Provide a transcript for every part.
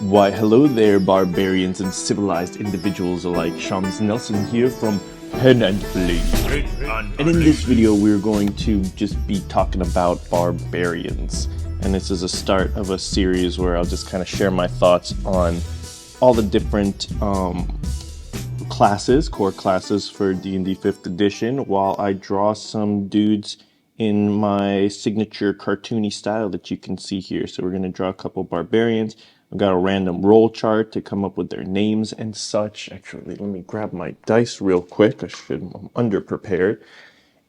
Why, hello there, barbarians and civilized individuals alike. Shams Nelson here from Pen and Blade. And in this video, we're going to just be talking about barbarians. And this is a start of a series where I'll just kind of share my thoughts on all the different classes, core classes for D&D 5th edition, while I draw some dudes in my signature cartoony style that you can see here. So we're going to draw a couple barbarians. I've got a random roll chart to come up with their names and such. Actually, let me grab my dice real quick. I'm underprepared.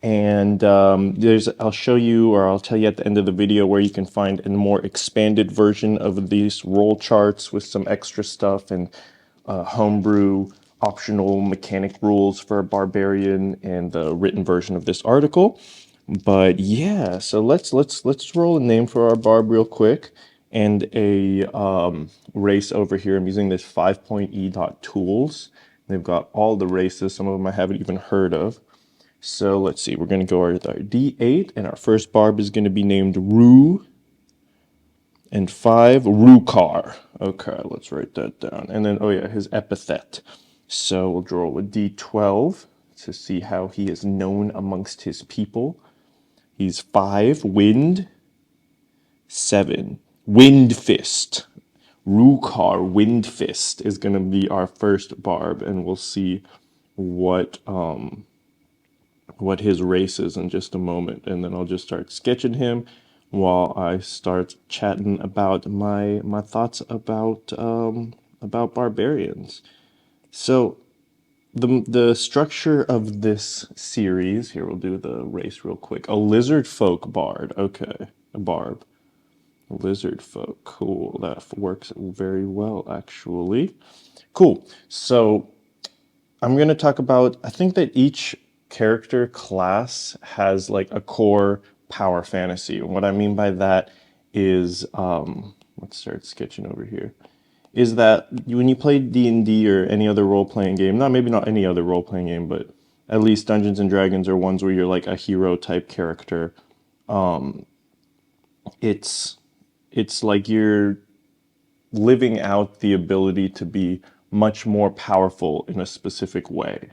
And I'll show you, or I'll tell you at the end of the video where you can find a more expanded version of these roll charts with some extra stuff and homebrew optional mechanic rules for a barbarian and the written version of this article. But yeah, so let's roll a name for our barb real quick and a race over here. I'm using this 5.e.tools. They've got all the races. Some of them I haven't even heard of. So let's see. We're going to go with our D8, and our first barb is going to be named Rue. And 5, Rukar. Okay, let's write that down. And then, oh yeah, his epithet. So we'll draw a D12 to see how he is known amongst his people. He's 5, Wind. 7, Wind Fist. Rukar Wind Fist is going to be our first barb, and we'll see what his race is in just a moment. And then I'll just start sketching him while I start chatting about my thoughts about barbarians. So the structure of this series, here we'll do the race real quick. A lizard folk bard, okay, a barb. Lizard folk, cool, that works very well actually. Cool, so I'm going to talk about, I think that each character class has like a core power fantasy. And what I mean by that is, let's start sketching over here, is that when you play D&D or any other role-playing game, maybe not any other role-playing game, but at least Dungeons and Dragons are ones where you're like a hero type character. It's like you're living out the ability to be much more powerful in a specific way.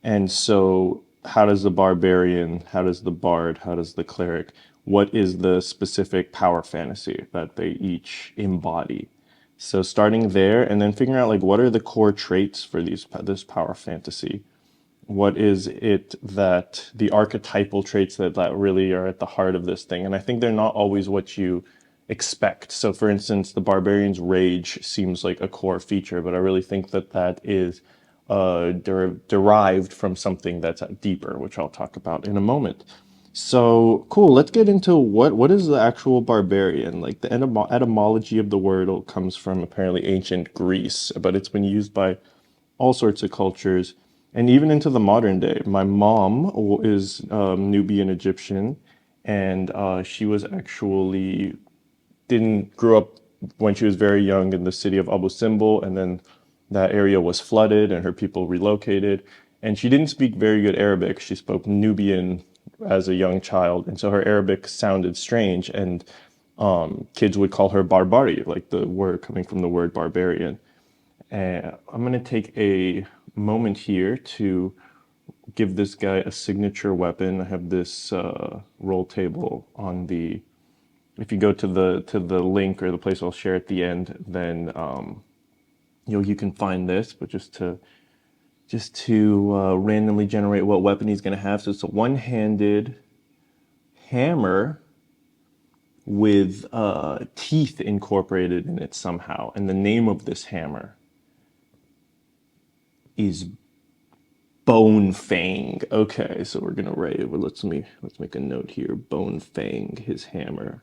And so how does the barbarian, how does the bard, how does the cleric, what is the specific power fantasy that they each embody? So starting there and then figuring out like what are the core traits for this power fantasy? What is it that the archetypal traits that really are at the heart of this thing? And I think they're not always what you expect. So for instance, the barbarian's rage seems like a core feature, but I really think that is derived from something that's deeper, which I'll talk about in a moment. So cool, let's get into what is the actual barbarian. Like the etymology of the word comes from apparently ancient Greece, but it's been used by all sorts of cultures and even into the modern day. My mom is Nubian Egyptian, and she was actually didn't grew up when she was very young in the city of Abu Simbel, and then that area was flooded and her people relocated. And she didn't speak very good Arabic. She spoke Nubian as a young child, and so her Arabic sounded strange. And kids would call her Barbari, like the word coming from the word barbarian. And I'm going to take a moment here to give this guy a signature weapon. I have this roll table on the. If you go to the link or the place I'll share at the end, then you can find this. But just to randomly generate what weapon he's going to have. So it's a one-handed hammer with teeth incorporated in it somehow, and the name of this hammer is Bone Fang. Okay, so we're gonna write. Well, let's make a note here. Bone Fang, his hammer.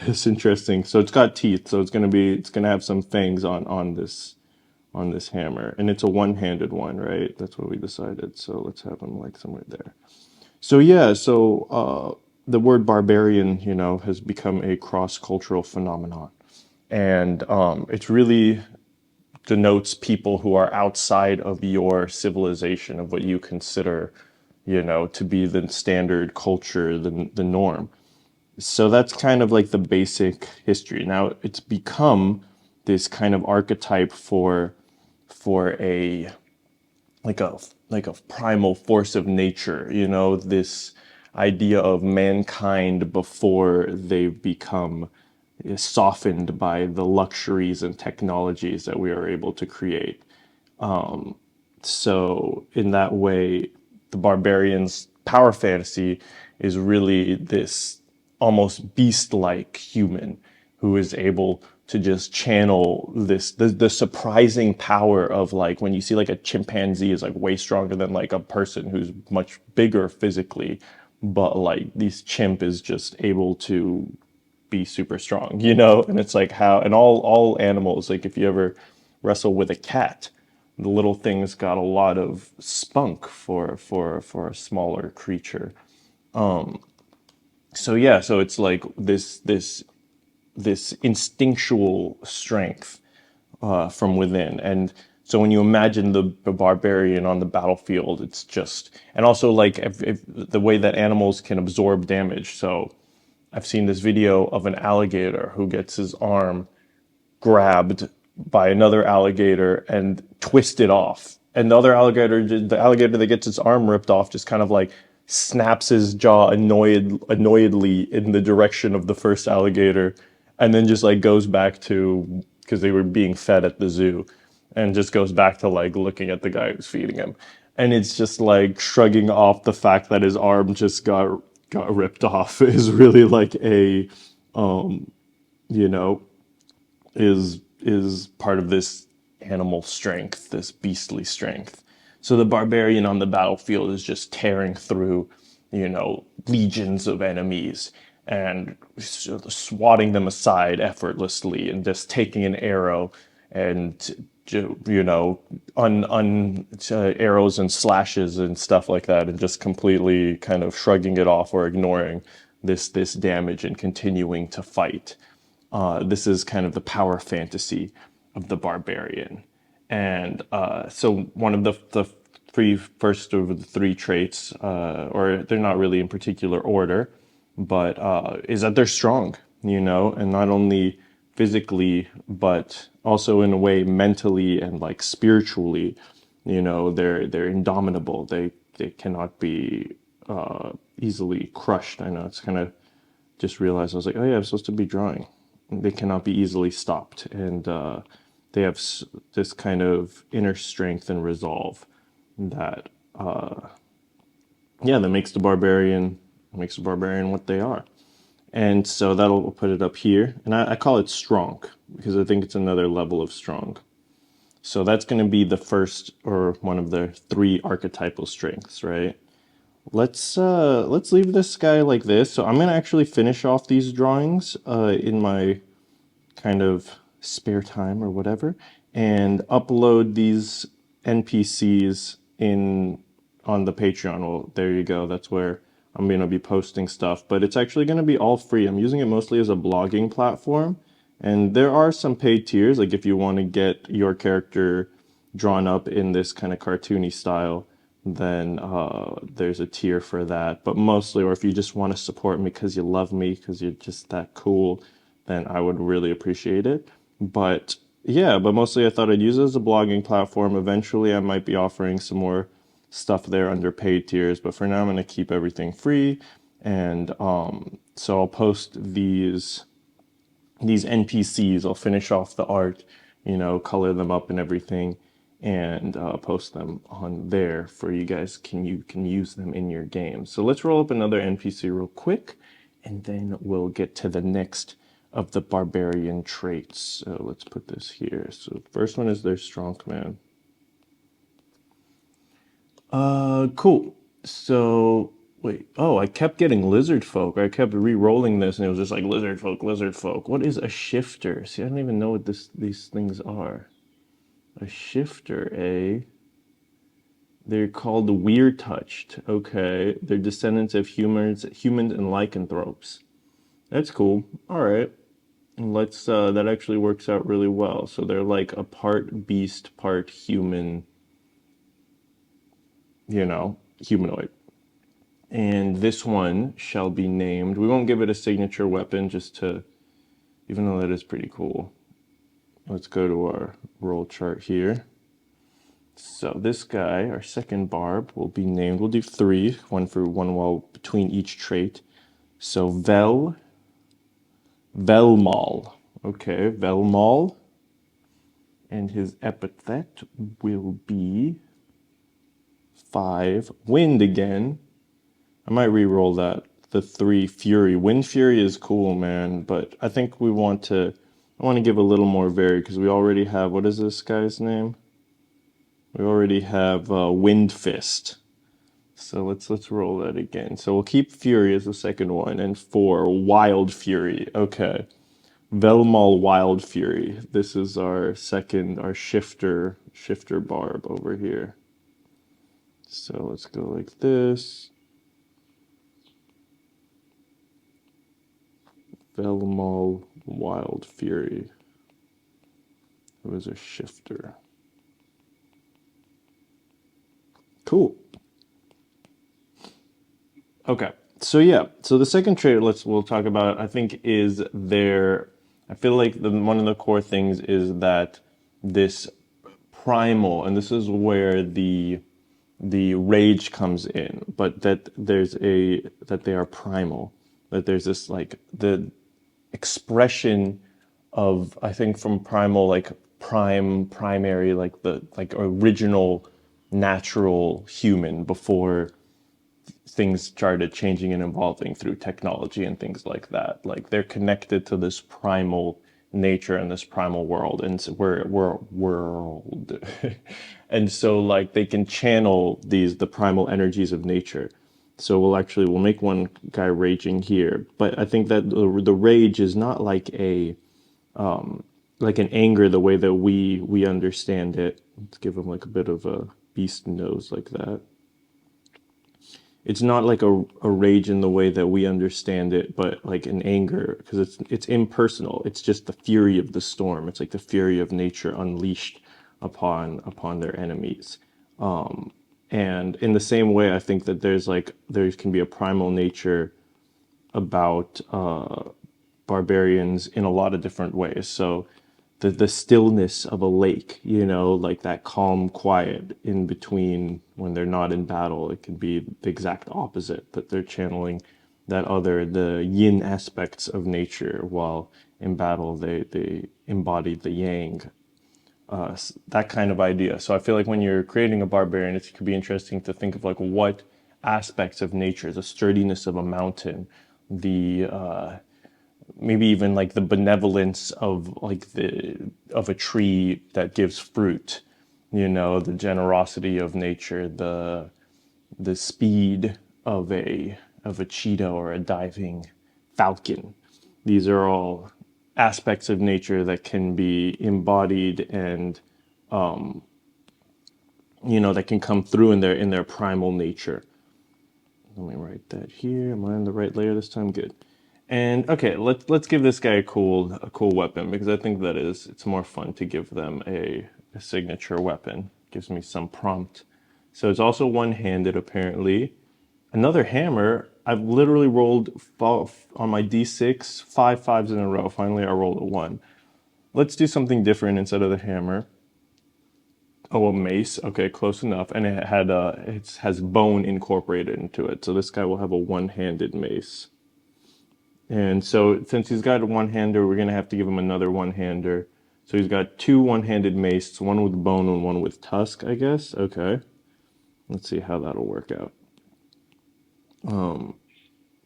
It's interesting. So it's got teeth. So it's gonna have some fangs on this hammer, and it's a one-handed one, right? That's what we decided. So let's have him like somewhere there. So yeah, so the word barbarian, has become a cross-cultural phenomenon, and it's really denotes people who are outside of your civilization, of what you consider, to be the standard culture, the norm. So that's kind of like the basic history. Now it's become this kind of archetype for a like a primal force of nature, you know, this idea of mankind before they've become softened by the luxuries and technologies that we are able to create. So in that way, the barbarians' power fantasy is really this almost beast-like human who is able to just channel the surprising power of, like, when you see like a chimpanzee is like way stronger than like a person who's much bigger physically, but like this chimp is just able to be super strong, you know? And it's like how, and all animals, like if you ever wrestle with a cat, the little thing's got a lot of spunk for a smaller creature. So yeah, so it's like this instinctual strength from within. And so when you imagine the barbarian on the battlefield, it's just, and also like if the way that animals can absorb damage. So I've seen this video of an alligator who gets his arm grabbed by another alligator and twisted off. And the alligator that gets its arm ripped off, just kind of like snaps his jaw annoyedly in the direction of the first alligator, and then just like goes back to, because they were being fed at the zoo, and just goes back to like looking at the guy who's feeding him. And it's just like shrugging off the fact that his arm just got ripped off is really like a, you know, is part of this animal strength, this beastly strength. So the barbarian on the battlefield is just tearing through, you know, legions of enemies and swatting them aside effortlessly, and just taking an arrow and, you know, arrows and slashes and stuff like that, and just completely kind of shrugging it off or ignoring this damage and continuing to fight. This is kind of the power fantasy of the barbarian. And so one of the first of the three traits, or they're not really in particular order, but is that they're strong, you know, and not only physically, but also in a way mentally and like spiritually, you know, they're indomitable. They cannot be easily crushed. I know it's kind of, just realized, I was like, oh yeah, I'm supposed to be drawing. They cannot be easily stopped, and they have this kind of inner strength and resolve that, yeah, that makes the barbarian what they are. And so that'll, we'll put it up here, and I call it strong because I think it's another level of strong. So that's going to be the first, or one of the three archetypal strengths, right? Let's leave this guy like this. So I'm gonna actually finish off these drawings in my kind of spare time or whatever, and upload these NPCs in on the Patreon. Well, there you go. That's where I'm gonna be posting stuff, but it's actually gonna be all free. I'm using it mostly as a blogging platform, and there are some paid tiers, like if you want to get your character drawn up in this kind of cartoony style, then there's a tier for that. But mostly, or if you just want to support me because you love me, because you're just that cool, then I would really appreciate it. But yeah, but mostly I thought I'd use it as a blogging platform. Eventually, I might be offering some more stuff there under paid tiers, but for now, I'm going to keep everything free. And so I'll post these NPCs. I'll finish off the art, you know, color them up and everything, and post them on there for you guys. You can use them in your game. So let's roll up another NPC real quick, and then we'll get to the next of the barbarian traits. So let's put this here. So the first one is their strong command. Cool. So wait, oh, I kept getting lizard folk. I kept re-rolling this, and it was just like lizard folk, lizard folk. What is a shifter? See, I don't even know what these things are. A shifter, eh? They're called the weird touched. Okay, they're descendants of humans and lycanthropes. That's cool. All right, let's. That actually works out really well. So they're like a part beast, part human. You know, humanoid. And this one shall be named, we won't give it a signature weapon just to, even though that is pretty cool. Let's go to our roll chart here. So this guy, our second barb, will be named, we'll do three, one for one while between each trait. So Velmal. Okay, Velmal. And his epithet will be 5. Wind again. I might re-roll that. The 3 Fury. Wind Fury is cool, man, but I think I want to give a little more vary because we already have, what is this guy's name? We already have Wind Fist. So let's roll that again. So we'll keep Fury as the second one, and 4 Wild Fury. Okay. Velmal Wild Fury. This is our second, our shifter barb over here. So let's go like this. Velmal Wild Fury. Who is a shifter? Cool. Okay. So yeah. So the second trait we'll talk about, I think, is I feel like one of the core things is that this primal, and this is where the rage comes in, but that they are primal, that there's this like the expression of, I think, from primal, like primary, like the original natural human before things started changing and evolving through technology and things like that. Like they're connected to this primal nature and this primal world, and so we're world, and so like they can channel the primal energies of nature. So we'll make one guy raging here, but I think that the rage is not like like an anger the way that we understand it. Let's give him like a bit of a beast nose like that. It's not like a rage in the way that we understand it, but like an anger, because it's impersonal. It's just the fury of the storm. It's like the fury of nature unleashed upon their enemies. And in the same way, I think that there can be a primal nature about barbarians in a lot of different ways. So the stillness of a lake, like that calm quiet in between when they're not in battle, it can be the exact opposite, that they're channeling the yin aspects of nature, while in battle they embody the yang, that kind of idea. So I feel like when you're creating a barbarian, it could be interesting to think of like what aspects of nature, the sturdiness of a mountain, the maybe even like the benevolence of a tree that gives fruit, the generosity of nature, the speed of a cheetah or a diving falcon. These are all aspects of nature that can be embodied and that can come through in their primal nature. Let me write that here. Am I on the right layer this time? Good. And okay, let's give this guy a cool weapon, because I think it's more fun to give them a signature weapon. Gives me some prompt. So it's also one-handed apparently. Another hammer. I've literally rolled on my d6 5 5s in a row. Finally, I rolled a 1. Let's do something different instead of the hammer. Oh, a mace. Okay, close enough. And it has bone incorporated into it. So this guy will have a one-handed mace. And so since he's got a one-hander, we're going to have to give him another one-hander. So he's got 2 one-handed maces, one with bone and one with tusk, I guess. Okay. Let's see how that'll work out.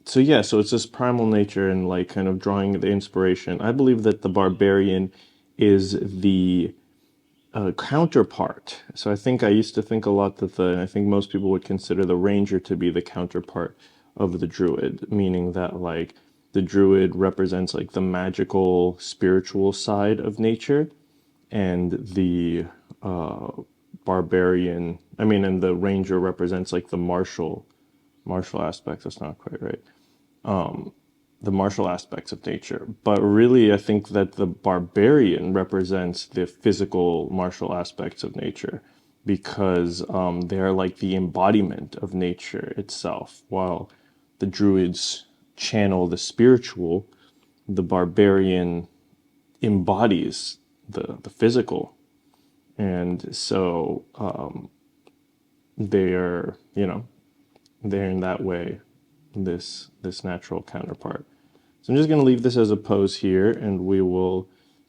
So yeah, so it's this primal nature and like kind of drawing the inspiration. I believe that the barbarian is the counterpart. So I used to think a lot and I think most people would consider the ranger to be the counterpart of the druid, meaning that like the druid represents like the magical, spiritual side of nature, and the and the ranger represents like the martial aspects. That's not quite right. The martial aspects of nature. But really, I think that the barbarian represents the physical martial aspects of nature, because they're like the embodiment of nature itself. While the druids channel the spiritual, the barbarian embodies the physical. And so they are, they're in that way this natural counterpart. So I'm just going to leave this as a pose here, and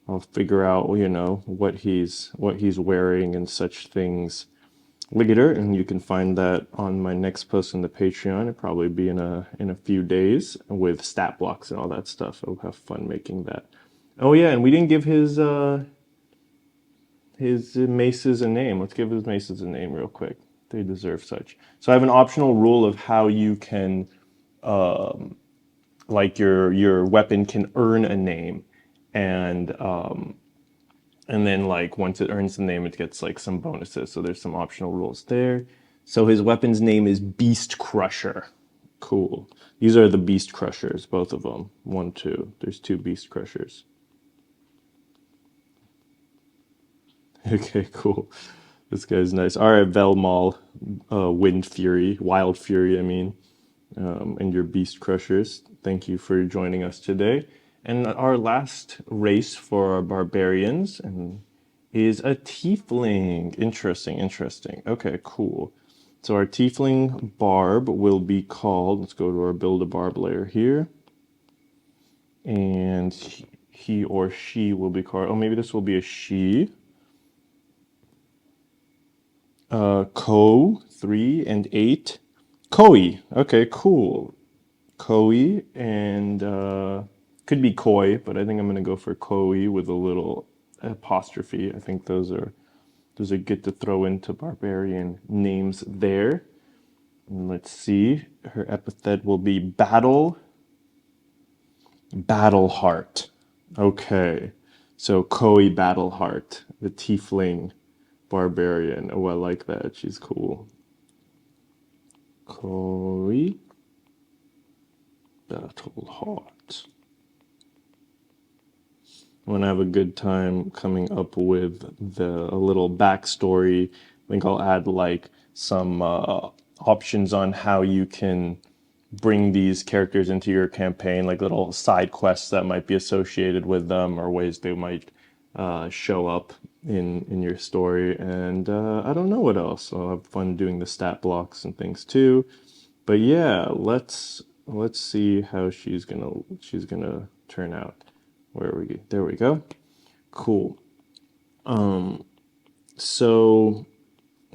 I'll figure out, what he's wearing and such things later, and you can find that on my next post on the Patreon. It'll probably be in a few days with stat blocks and all that stuff. I'll have fun making that. Oh yeah, and we didn't give his maces a name. Let's give his maces a name real quick. They deserve such. So I have an optional rule of how you can, like your weapon can earn a name, and then like once it earns the name, it gets like some bonuses. So there's some optional rules there. So his weapon's name is Beast Crusher. Cool. These are the Beast Crushers, both of them. One, two. There's two Beast Crushers. Okay, cool. This guy's nice. All right, Velmal, Wind Fury, Wild Fury, I mean, and your Beast Crushers. Thank you for joining us today. And our last race for our barbarians is a tiefling. Interesting, interesting. Okay, cool. So our tiefling barb will be called, let's go to our build a barb layer here. And he or she will be called, oh, maybe this will be a she. Ko, 3 and 8. Koi. Okay, cool. Koi and could be koi, but I think I'm gonna go for koi with a little apostrophe. I think those are good to throw into barbarian names there. And let's see. Her epithet will be battle heart. Okay. So Koi Battleheart, the tiefling barbarian. Oh, I like that. She's cool. Koi Battleheart. I'm gonna have a good time coming up with a little backstory. I think I'll add like some options on how you can bring these characters into your campaign, like little side quests that might be associated with them, or ways they might show up in your story. And I don't know what else. I'll have fun doing the stat blocks and things too. But yeah, let's see how she's gonna turn out. Where are we? There we go. Cool. So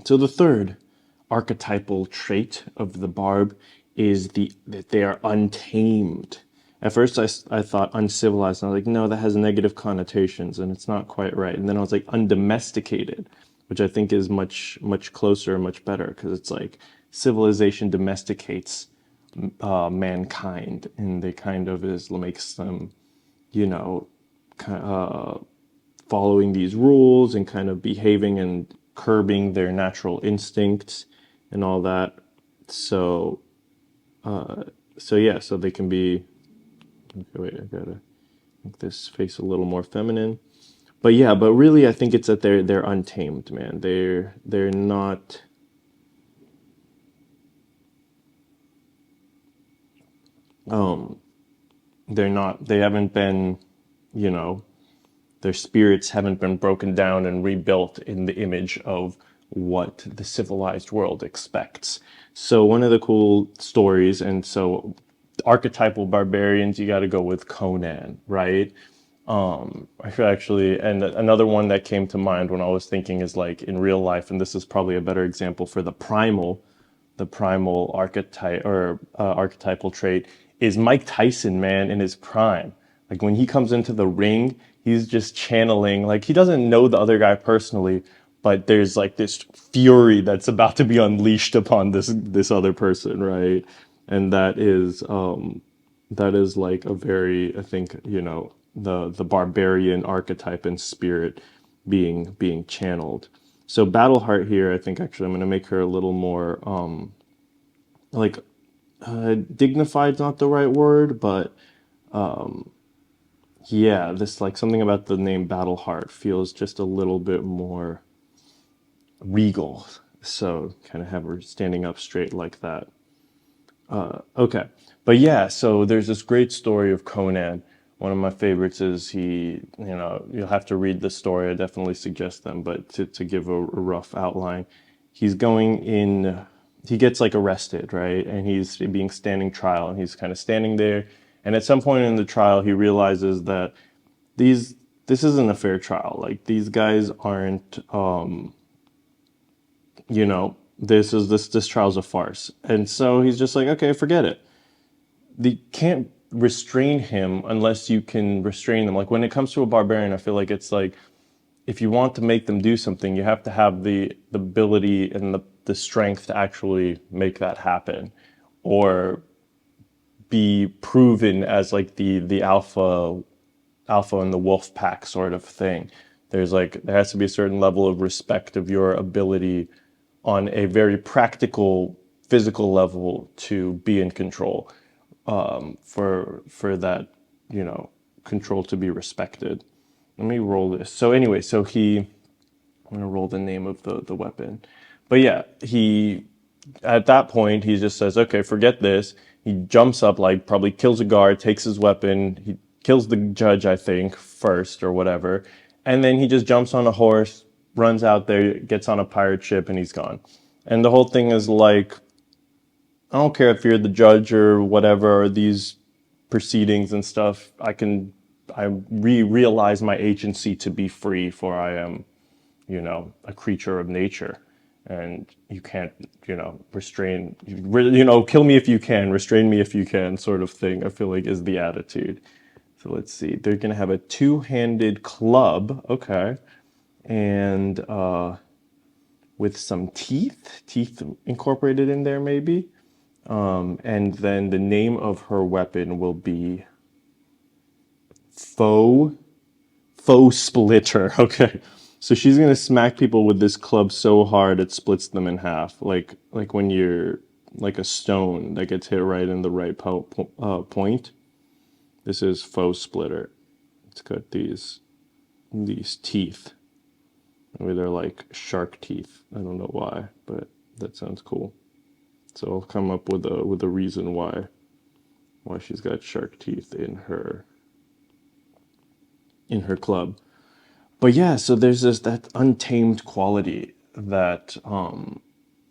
so the third archetypal trait of the barb is that they are untamed. At first, I thought uncivilized, and I was like, no, that has negative connotations, and it's not quite right. And then I was like, undomesticated, which I think is much closer and much better, because it's like civilization domesticates mankind, and they kind of makes them, you know, following these rules and kind of behaving and curbing their natural instincts and all that. So, so yeah, so they can be. Okay, wait, I gotta make this face a little more feminine. But yeah, but really, I think it's that they're untamed, man. They're not. They're not. They haven't been, you know, their spirits haven't been broken down and rebuilt in the image of what the civilized world expects. So one of the cool stories, and so archetypal barbarians, you got to go with Conan, right? I feel actually, and another one that came to mind when I was thinking is like in real life, and this is probably a better example for the primal archetype or archetypal trait is Mike Tyson, man, in his prime. Like when he comes into the ring, he's just channeling, like he doesn't know the other guy personally, but there's like this fury that's about to be unleashed upon this other person, right? And that is like a very, I think, the barbarian archetype and spirit being channeled. So Battleheart here, I think actually I'm going to make her a little more like dignified's not the right word, but yeah, this like something about the name Battleheart feels just a little bit more regal. So kind of have her standing up straight like that. Okay. But yeah, so there's this great story of Conan. One of my favorites is you'll have to read the story. I definitely suggest them, but to give a rough outline, he's going in, he gets like arrested, right? And he's being standing trial and he's kind of standing there. And at some point in the trial, he realizes that these, this isn't a fair trial. Like these guys aren't, this trial's a farce. And so he's just like, okay, forget it. They can't restrain him unless you can restrain them. Like when it comes to a barbarian, I feel like it's like if you want to make them do something, you have to have the ability and the strength to actually make that happen, or be proven as like the alpha in the wolf pack sort of thing. There has to be a certain level of respect of your ability on a very practical physical level to be in control, for that, control to be respected. Let me roll this. So anyway, I'm gonna roll the name of the weapon. But yeah, at that point he just says, okay, forget this. He jumps up, like probably kills a guard, takes his weapon, he kills the judge, I think, first or whatever. And then he just jumps on a horse, runs out there, gets on a pirate ship, and he's gone. And the whole thing is like, I don't care if you're the judge or whatever, or these proceedings and stuff. I realize my agency to be free, for I am, a creature of nature. And you can't, kill me if you can, restrain me if you can, sort of thing, I feel like is the attitude. So let's see. They're going to have a two-handed club. Okay. And with some teeth incorporated in there, maybe. And then the name of her weapon will be Foe Splitter. Okay. So she's gonna smack people with this club so hard it splits them in half, like when you're like a stone that gets hit right in the right point. This is Foe Splitter. It's got these teeth. Maybe they're like shark teeth. I don't know why, but that sounds cool. So I'll come up with a reason why she's got shark teeth in her club. But yeah, so there's that untamed quality that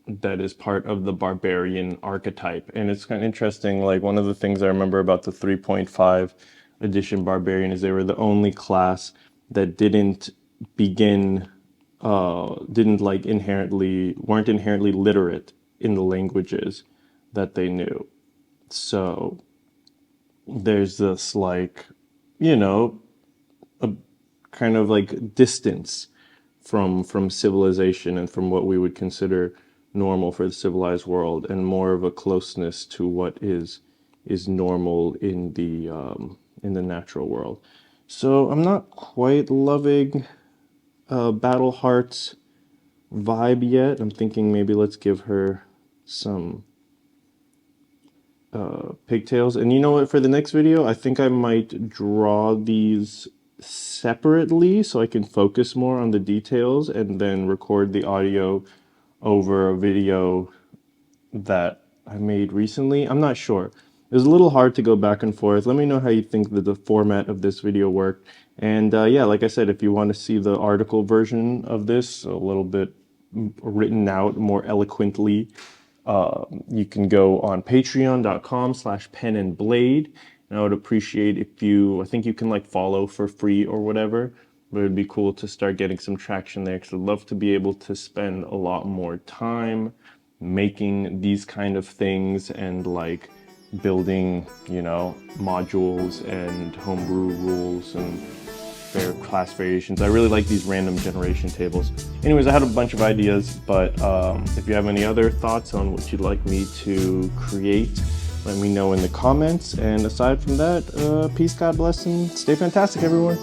that is part of the barbarian archetype. And it's kind of interesting, like one of the things I remember about the 3.5 edition barbarian is they were the only class that didn't like weren't inherently literate in the languages that they knew. So there's this like, a kind of like distance from civilization and from what we would consider normal for the civilized world, and more of a closeness to what is normal in the natural world. So I'm not quite loving Battle Heart's vibe yet. I'm thinking maybe let's give her some pigtails. And you know what, for the next video, I think I might draw these separately so I can focus more on the details, and then record the audio over a video that I made recently. I'm not sure. It was a little hard to go back and forth. Let me know how you think that the format of this video worked. And yeah, like I said, if you want to see the article version of this, a little bit written out more eloquently, you can go on patreon.com/penandblade. And I would appreciate if I think you can like follow for free or whatever, but it'd be cool to start getting some traction there, because I'd love to be able to spend a lot more time making these kind of things and like building, modules and homebrew rules and their class variations. I really like these random generation tables. Anyways, I had a bunch of ideas, but if you have any other thoughts on what you'd like me to create, let me know in the comments. And aside from that, peace, God bless, and stay fantastic, everyone.